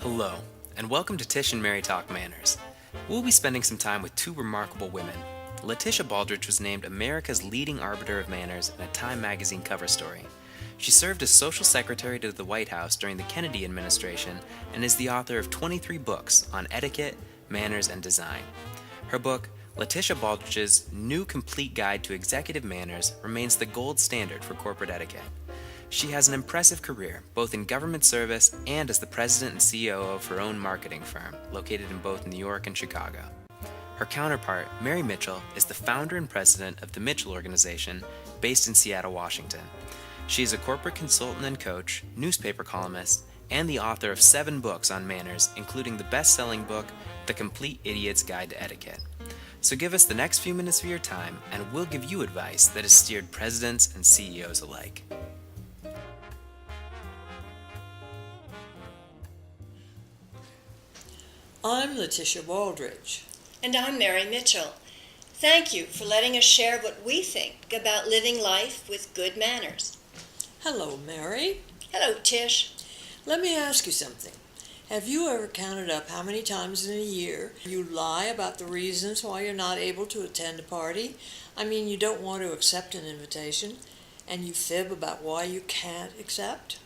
Hello, and welcome to Tish and Mary Talk Manners. We'll be spending some time with two remarkable women. Letitia Baldridge was named America's leading arbiter of manners in a Time magazine cover story. She served as social secretary to the White House during the Kennedy administration and is the author of 23 books on etiquette, manners, and design. Her book, Letitia Baldridge's New Complete Guide to Executive Manners, remains the gold standard for corporate etiquette. She has an impressive career, both in government service and as the president and CEO of her own marketing firm, located in both New York and Chicago. Her counterpart, Mary Mitchell, is the founder and president of the Mitchell Organization, based in Seattle, Washington. She is a corporate consultant and coach, newspaper columnist, and the author of 7 books on manners, including the best-selling book, The Complete Idiot's Guide to Etiquette. So give us the next few minutes of your time, and we'll give you advice that has steered presidents and CEOs alike. I'm Letitia Baldridge. And I'm Mary Mitchell. Thank you for letting us share what we think about living life with good manners. Hello, Mary. Hello, Tish. Let me ask you something. Have you ever counted up how many times in a year you lie about the reasons why you're not able to attend a party? I mean, you don't want to accept an invitation, and you fib about why you can't accept?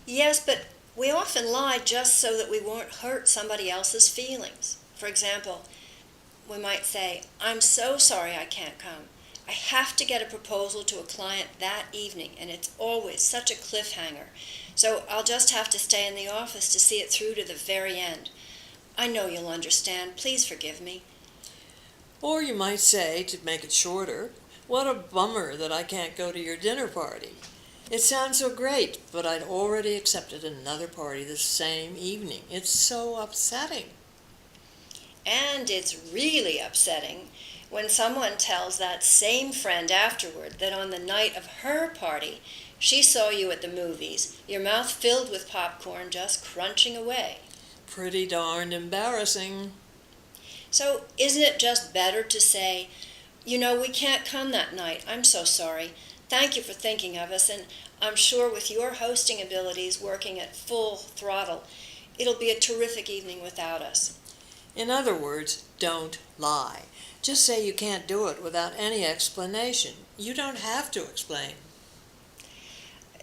Yes, but we often lie just so that we won't hurt somebody else's feelings. For example, we might say, I'm so sorry I can't come. I have to get a proposal to a client that evening, and it's always such a cliffhanger. So I'll just have to stay in the office to see it through to the very end. I know you'll understand. Please forgive me. Or you might say, to make it shorter, what a bummer that I can't go to your dinner party. It sounds so great, but I'd already accepted another party the same evening. It's so upsetting. And it's really upsetting when someone tells that same friend afterward that on the night of her party, she saw you at the movies, your mouth filled with popcorn just crunching away. Pretty darned embarrassing. So isn't it just better to say, we can't come that night. I'm so sorry. Thank you for thinking of us, and I'm sure with your hosting abilities working at full throttle, it'll be a terrific evening without us. In other words, don't lie. Just say you can't do it without any explanation. You don't have to explain.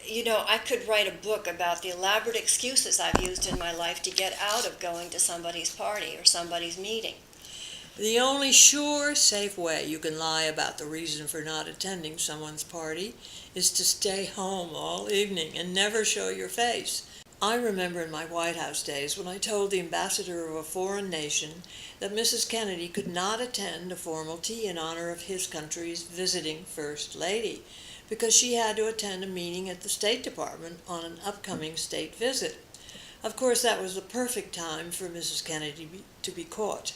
I could write a book about the elaborate excuses I've used in my life to get out of going to somebody's party or somebody's meeting. The only sure, safe way you can lie about the reason for not attending someone's party is to stay home all evening and never show your face. I remember in my White House days when I told the ambassador of a foreign nation that Mrs. Kennedy could not attend a formal tea in honor of his country's visiting First Lady because she had to attend a meeting at the State Department on an upcoming state visit. Of course, that was the perfect time for Mrs. Kennedy to be caught.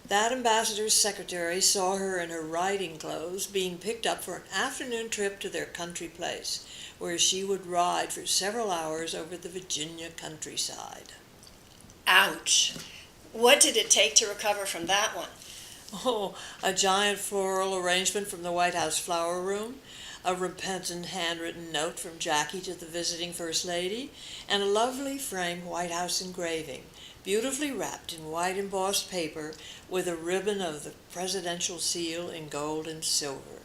That ambassador's secretary saw her in her riding clothes being picked up for an afternoon trip to their country place, where she would ride for several hours over the Virginia countryside. Ouch! What did it take to recover from that one? Oh, a giant floral arrangement from the White House flower room, a repentant handwritten note from Jackie to the visiting First Lady, and a lovely framed White House engraving, beautifully wrapped in white embossed paper with a ribbon of the presidential seal in gold and silver.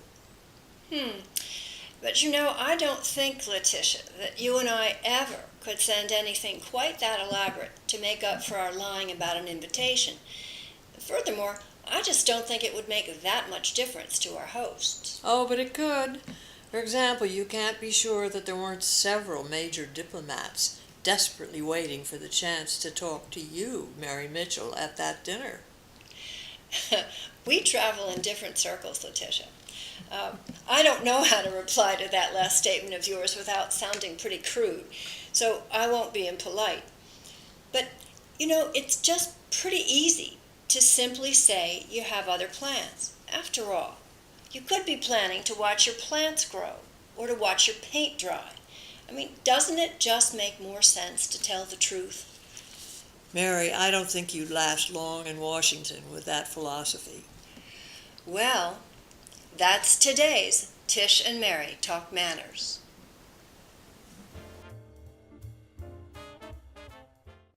But I don't think, Letitia, that you and I ever could send anything quite that elaborate to make up for our lying about an invitation. Furthermore, I just don't think it would make that much difference to our hosts. Oh, but it could. For example, you can't be sure that there weren't several major diplomats desperately waiting for the chance to talk to you, Mary Mitchell, at that dinner. We travel in different circles, Letitia. I don't know how to reply to that last statement of yours without sounding pretty crude, so I won't be impolite. But, it's just pretty easy to simply say you have other plans. After all, you could be planning to watch your plants grow or to watch your paint dry. Doesn't it just make more sense to tell the truth? Mary, I don't think you'd last long in Washington with that philosophy. Well, that's today's Tish and Mary Talk Manners.